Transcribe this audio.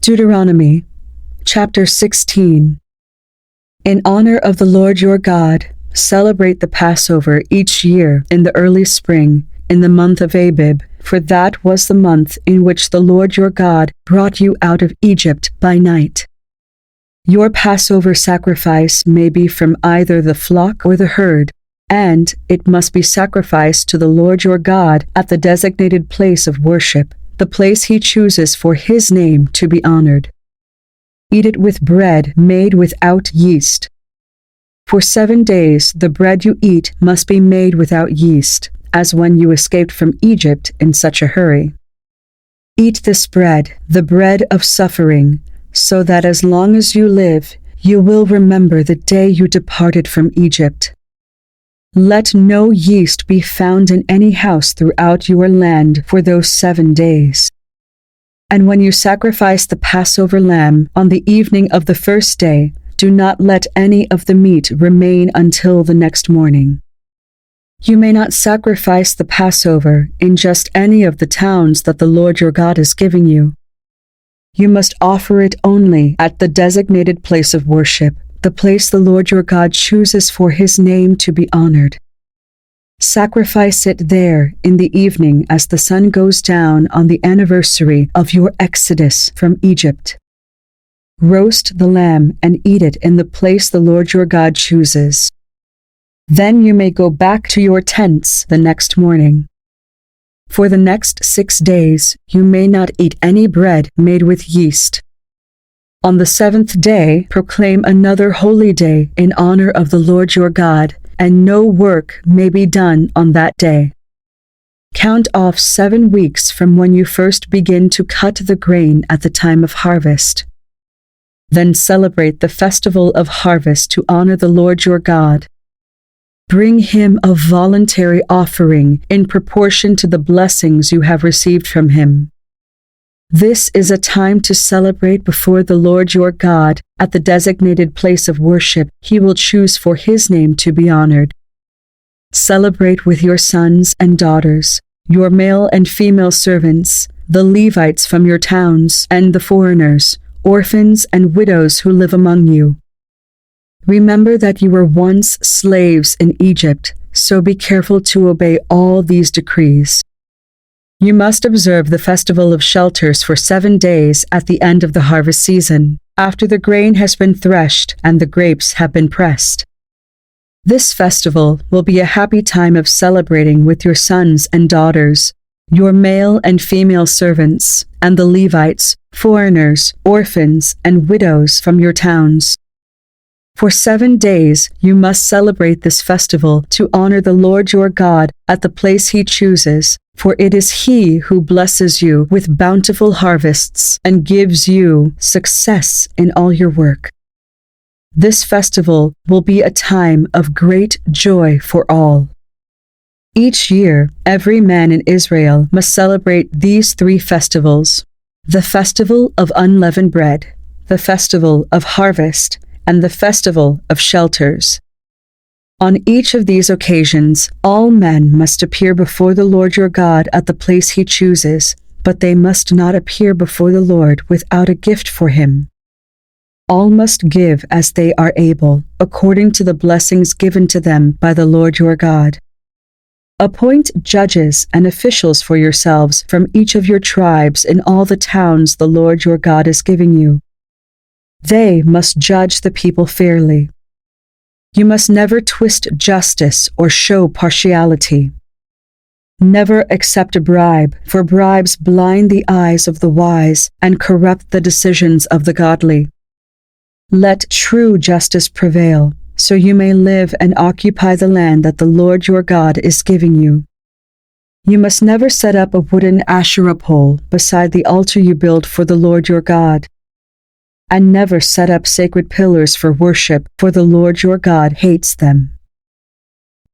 Deuteronomy chapter 16. In honor of the Lord your God, celebrate the Passover each year in the early spring, in the month of Abib, for that was the month in which the Lord your God brought you out of Egypt by night. Your Passover sacrifice may be from either the flock or the herd, and it must be sacrificed to the Lord your God at the designated place of worship, the place he chooses for his name to be honored. Eat it with bread made without yeast. For 7 days the bread you eat must be made without yeast, as when you escaped from Egypt in such a hurry. Eat this bread, the bread of suffering, so that as long as you live, you will remember the day you departed from Egypt. Let no yeast be found in any house throughout your land for those 7 days. And when you sacrifice the Passover lamb on the evening of the first day, do not let any of the meat remain until the next morning. You may not sacrifice the Passover in just any of the towns that the Lord your God is giving you. You must offer it only at the designated place of worship, the place the Lord your God chooses for his name to be honored. Sacrifice it there in the evening as the sun goes down on the anniversary of your exodus from Egypt. Roast the lamb and eat it in the place the Lord your God chooses. Then you may go back to your tents the next morning. For the next 6 days you may not eat any bread made with yeast. On the 7th day proclaim another holy day in honor of the Lord your God, and no work may be done on that day. Count off 7 weeks from when you first begin to cut the grain at the time of harvest. Then celebrate the festival of harvest to honor the Lord your God. Bring him a voluntary offering in proportion to the blessings you have received from him. This is a time to celebrate before the Lord your God at the designated place of worship he will choose for his name to be honored. Celebrate with your sons and daughters, your male and female servants, the Levites from your towns, and the foreigners, orphans and widows who live among you. Remember that you were once slaves in Egypt, so be careful to obey all these decrees. You must observe the festival of shelters for 7 days at the end of the harvest season, after the grain has been threshed and the grapes have been pressed. This festival will be a happy time of celebrating with your sons and daughters, your male and female servants, and the Levites, foreigners, orphans, and widows from your towns. For 7 days you must celebrate this festival to honor the Lord your God at the place he chooses, for it is he who blesses you with bountiful harvests and gives you success in all your work. This festival will be a time of great joy for all. Each year, every man in Israel must celebrate these 3 festivals: the festival of unleavened bread, the festival of harvest, and the festival of shelters. On each of these occasions, all men must appear before the Lord your God at the place he chooses, but they must not appear before the Lord without a gift for him. All must give as they are able, according to the blessings given to them by the Lord your God. Appoint judges and officials for yourselves from each of your tribes in all the towns the Lord your God is giving you. They must judge the people fairly. You must never twist justice or show partiality. Never accept a bribe, for bribes blind the eyes of the wise and corrupt the decisions of the godly. Let true justice prevail, so you may live and occupy the land that the Lord your God is giving you. You must never set up a wooden Asherah pole beside the altar you build for the Lord your God. And never set up sacred pillars for worship, for the Lord your God hates them.